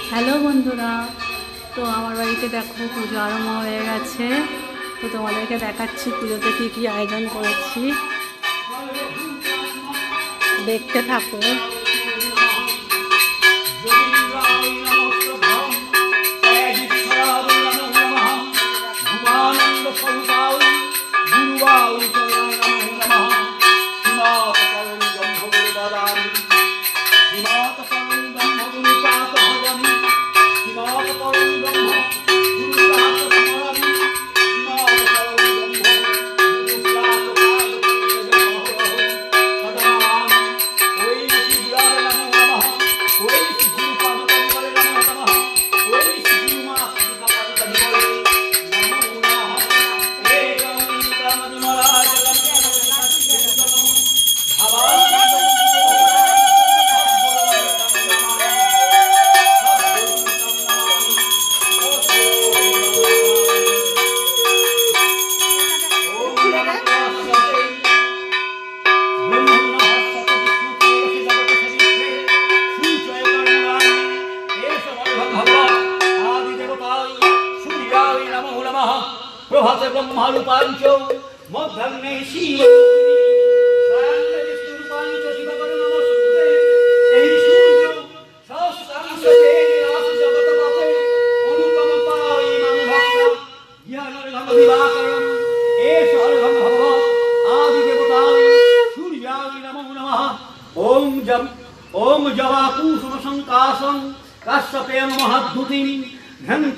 Hello বন্ধুরা, তো আমার বাড়িতে দেখো পুজো আরম্ভ হয়ে গেছে। তো তোমাদেরকে দেখাচ্ছি পুজোতে কী কী আয়োজন করেছি, দেখতে থাকো। প্রভাতে ব্রহ্মারূপাঞ্চ মধ্যাহ্নে শিব এই সূর্য সহস্রাংশ জগৎপথে অনুপম পাই মানভক্তা জ্ঞানর্ঘম দিবাকরম এষ অর্ঘম ভগবৎ আদিদেবতায় সূর্যায় নমো নমঃ। ওম জবা কুসুম সংকাশং কাশ্যপেন মহাদ্যুতিম ঘন্টা